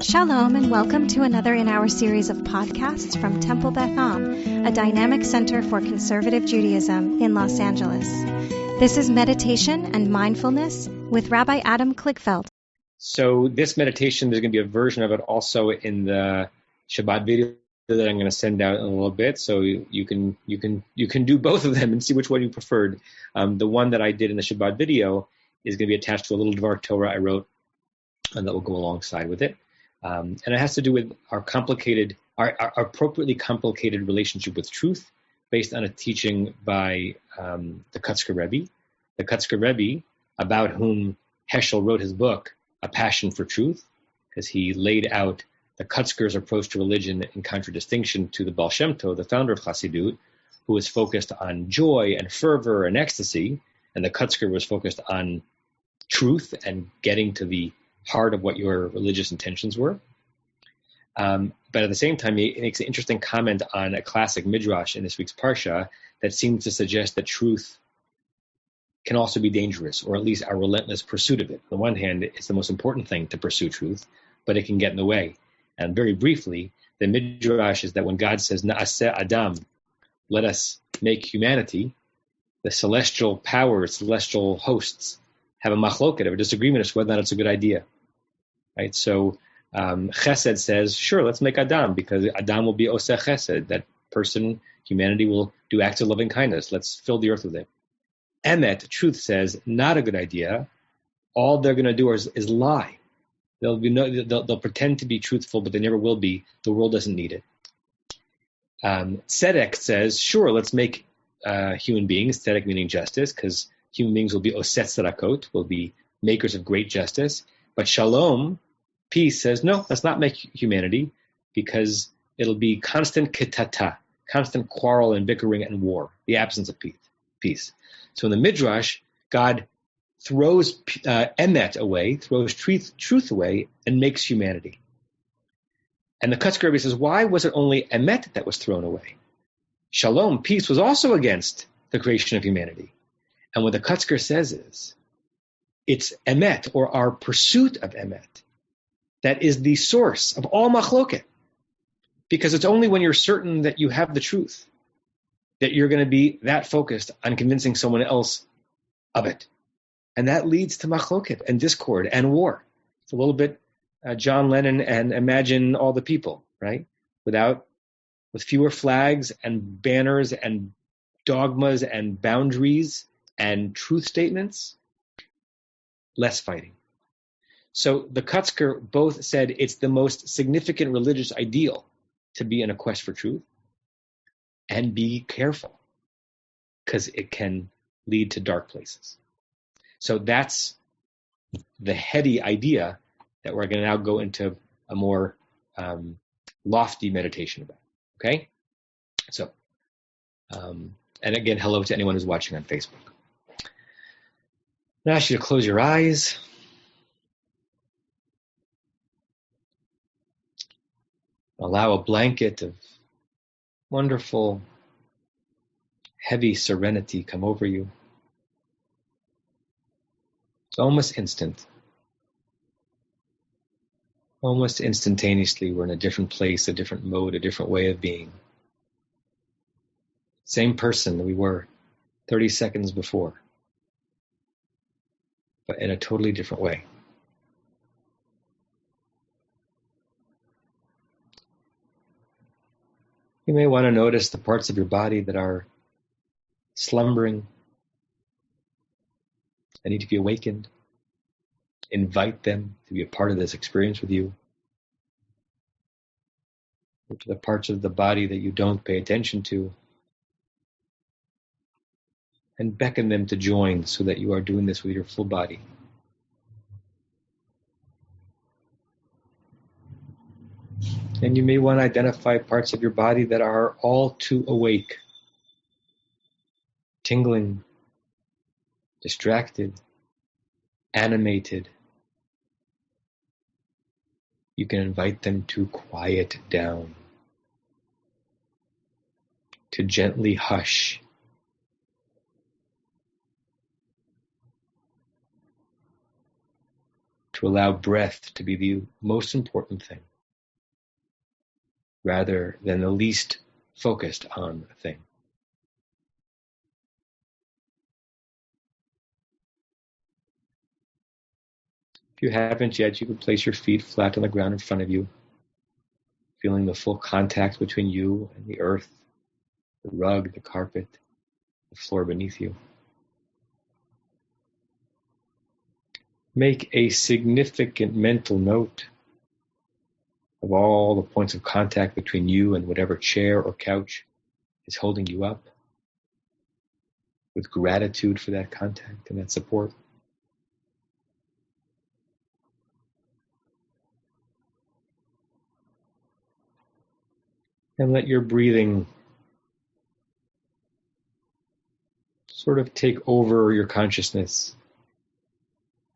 Shalom and welcome to another in our series of podcasts from Temple Beth Am, a dynamic center for conservative Judaism in Los Angeles. This is Meditation and Mindfulness with Rabbi Adam Kligfeld. So this meditation, there's going to be a version of it also in the Shabbat video that I'm going to send out in a little bit. So you can do both of them and see which one you preferred. The one that I did in the Shabbat video is going to be attached to a little Dvar Torah I wrote, and that will go alongside with it. And it has to do with our appropriately complicated relationship with truth, based on a teaching by the Kutzker Rebbe. The Kutzker Rebbe, about whom Heschel wrote his book, A Passion for Truth, because he laid out the Kutzker's approach to religion in contradistinction to the Baal Shem Tov, the founder of Chassidut, who was focused on joy and fervor and ecstasy, and the Kutzker was focused on truth and getting to the heart of what your religious intentions were. But at the same time, he makes an interesting comment on a classic midrash in this week's parsha that seems to suggest that truth can also be dangerous, or at least our relentless pursuit of it. On the one hand, it's the most important thing to pursue truth, but it can get in the way. And very briefly, the midrash is that when God says, Na'aseh Adam, let us make humanity, the celestial powers, celestial hosts, have a machloket, have a disagreement as to whether or not it's a good idea. Right? So Chesed says, sure, let's make Adam, because Adam will be Oseh Chesed. That person, humanity, will do acts of loving kindness. Let's fill the earth with it. Emet, truth, says, not a good idea. All they're going to do is lie. They'll pretend to be truthful, but they never will be. The world doesn't need it. Tzedek says, sure, let's make human beings, tzedek meaning justice, because human beings will be oset tzedakot, will be makers of great justice. But shalom, peace, says, no, let's not make humanity, because it'll be constant ketata, constant quarrel and bickering and war, the absence of peace. So in the Midrash, God throws emet away, throws truth away, and makes humanity. And the Kutzker Rebbe says, why was it only emet that was thrown away? Shalom, peace, was also against the creation of humanity. And what the Kutzker says is, it's emet, or our pursuit of emet, that is the source of all machloket. Because it's only when you're certain that you have the truth that you're going to be that focused on convincing someone else of it. And that leads to machloket and discord and war. It's a little bit John Lennon and Imagine All the People, right? With fewer flags and banners and dogmas and boundaries and truth statements, less fighting. So the Kutzker both said it's the most significant religious ideal to be in a quest for truth, and be careful, because it can lead to dark places. So that's the heady idea that we're going to now go into a more lofty meditation about. Okay? So, and again, hello to anyone who's watching on Facebook. Now I ask you to close your eyes. Allow a blanket of wonderful, heavy serenity come over you. It's almost instant. Almost instantaneously, we're in a different place, a different mode, a different way of being. Same person that we were 30 seconds before, but in a totally different way. You may want to notice the parts of your body that are slumbering and need to be awakened. Invite them to be a part of this experience with you. Or to the parts of the body that you don't pay attention to, and beckon them to join so that you are doing this with your full body. And you may want to identify parts of your body that are all too awake, tingling, distracted, animated. You can invite them to quiet down, to gently hush, to allow breath to be the most important thing, rather than the least focused on thing. If you haven't yet, you can place your feet flat on the ground in front of you, feeling the full contact between you and the earth, the rug, the carpet, the floor beneath you. Make a significant mental note of all the points of contact between you and whatever chair or couch is holding you up, with gratitude for that contact and that support. And let your breathing sort of take over your consciousness,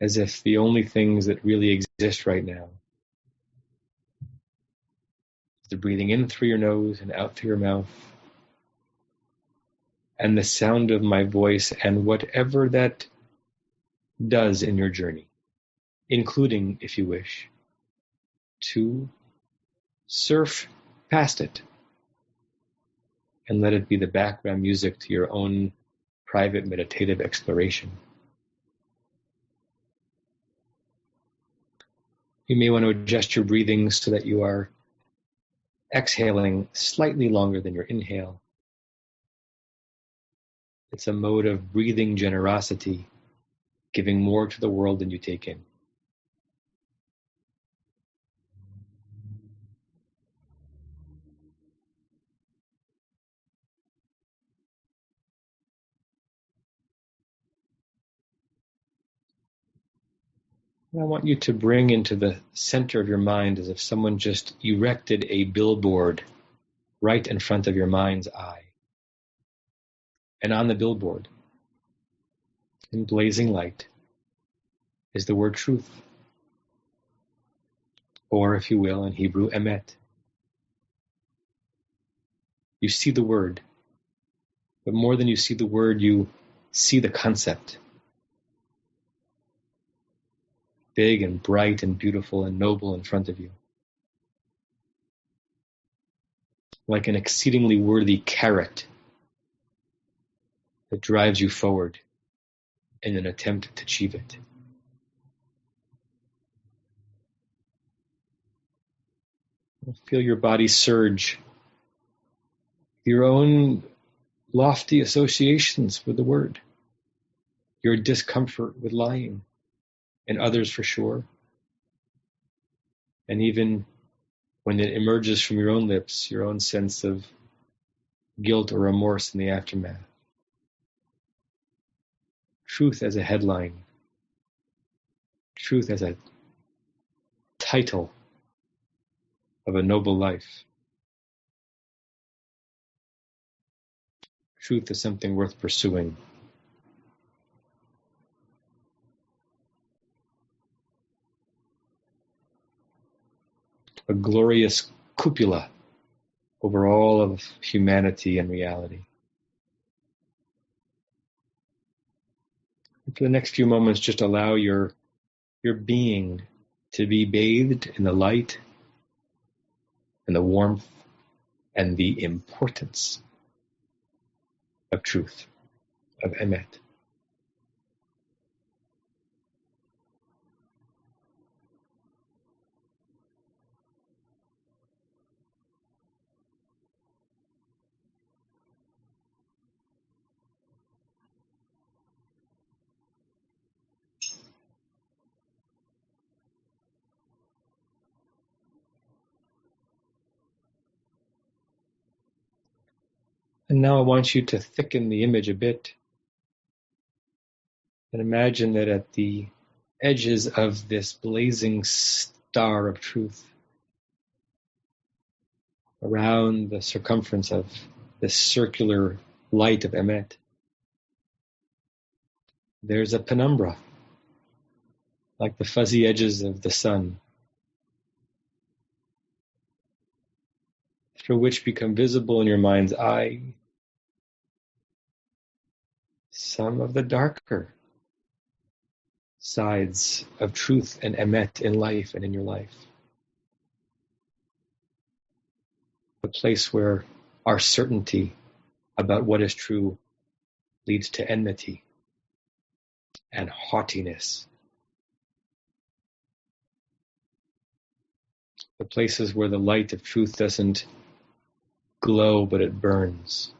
as if the only things that really exist right now is the breathing in through your nose and out through your mouth, and the sound of my voice and whatever that does in your journey, including, if you wish, to surf past it and let it be the background music to your own private meditative exploration. You may want to adjust your breathing so that you are exhaling slightly longer than your inhale. It's a mode of breathing generosity, giving more to the world than you take in. And I want you to bring into the center of your mind as if someone just erected a billboard right in front of your mind's eye. And on the billboard, in blazing light, is the word truth. Or, if you will, in Hebrew, emet. You see the word, but more than you see the word, you see the concept. Big and bright and beautiful and noble in front of you. Like an exceedingly worthy carrot that drives you forward in an attempt to achieve it. Feel your body surge. Your own lofty associations with the word. Your discomfort with lying, and others for sure. And even when it emerges from your own lips, your own sense of guilt or remorse in the aftermath. Truth as a headline. Truth as a title of a noble life. Truth is something worth pursuing. A glorious cupola over all of humanity and reality. And for the next few moments, just allow your being to be bathed in the light and the warmth and the importance of truth, of emet. And now I want you to thicken the image a bit and imagine that at the edges of this blazing star of truth, around the circumference of this circular light of emet, there's a penumbra, like the fuzzy edges of the sun, through which become visible in your mind's eye some of the darker, sides of truth and emet in life and in your life. The place where our certainty about what is true leads to enmity and haughtiness. The places where the light of truth doesn't glow, but it burns.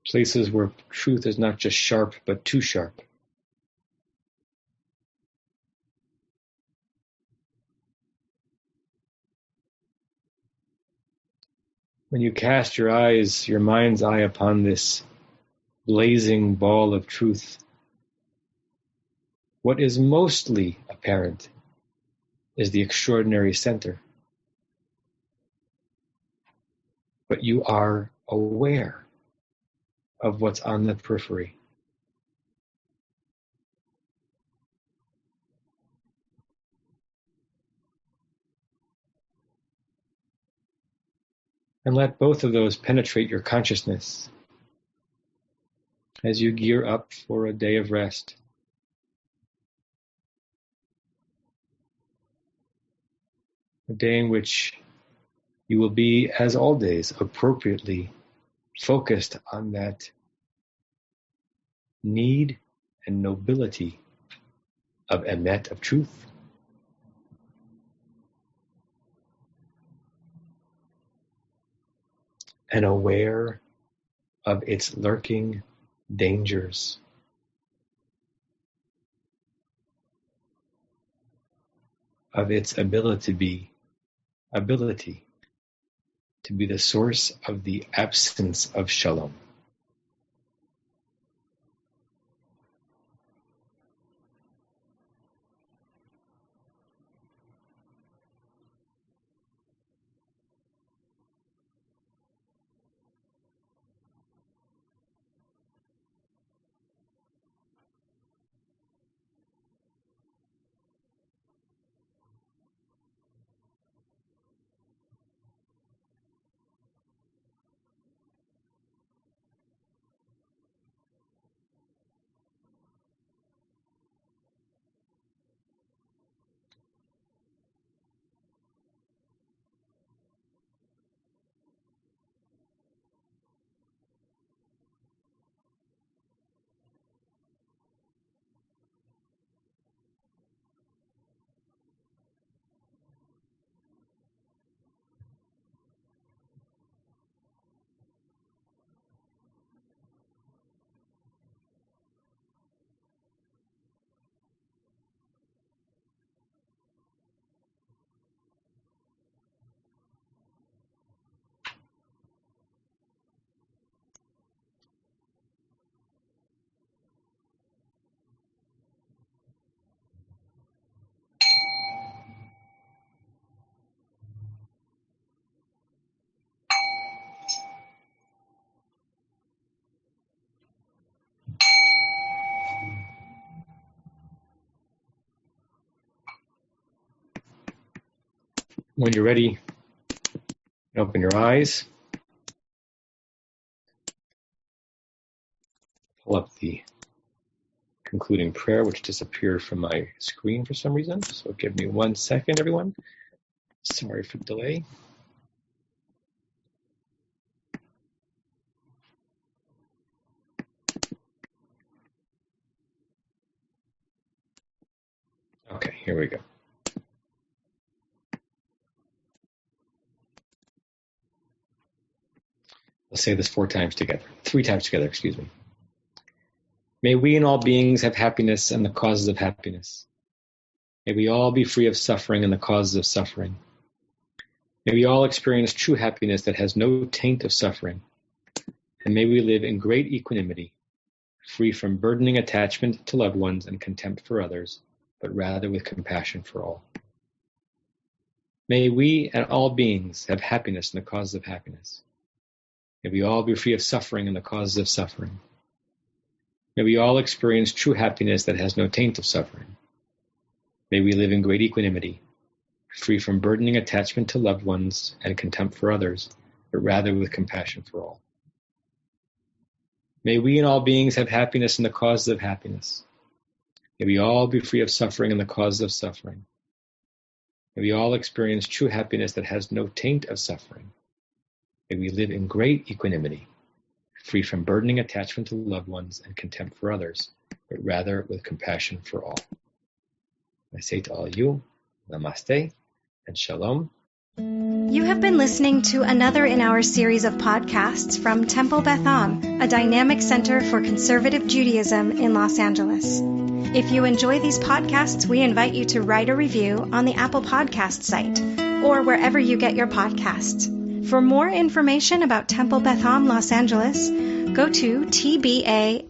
Places where truth is not just sharp, but too sharp. When you cast your eyes, your mind's eye upon this blazing ball of truth, what is mostly apparent is the extraordinary center. But you are aware of what's on the periphery. And let both of those penetrate your consciousness as you gear up for a day of rest. A day in which you will be, as all days, appropriately focused on that need and nobility of emet, of truth. And aware of its lurking dangers. Of its ability to be the source of the absence of shalom. When you're ready, open your eyes. Pull up the concluding prayer, which disappeared from my screen for some reason. So give me 1 second, everyone. Sorry for the delay. Okay, here we go. Let's say this 3 times together, excuse me. May we and all beings have happiness and the causes of happiness. May we all be free of suffering and the causes of suffering. May we all experience true happiness that has no taint of suffering. And may we live in great equanimity, free from burdening attachment to loved ones and contempt for others, but rather with compassion for all. May we and all beings have happiness and the causes of happiness. May we all be free of suffering and the causes of suffering. May we all experience true happiness that has no taint of suffering. May we live in great equanimity, free from burdening attachment to loved ones and contempt for others, but rather with compassion for all. May we and all beings have happiness in the causes of happiness. May we all be free of suffering in the causes of suffering. May we all experience true happiness that has no taint of suffering. May we live in great equanimity, free from burdening attachment to loved ones and contempt for others, but rather with compassion for all. I say to all you, Namaste and Shalom. You have been listening to another in our series of podcasts from Temple Beth Am, a dynamic center for conservative Judaism in Los Angeles. If you enjoy these podcasts, we invite you to write a review on the Apple Podcast site or wherever you get your podcasts. For more information about Temple Beth Am Los Angeles, go to tbala.org.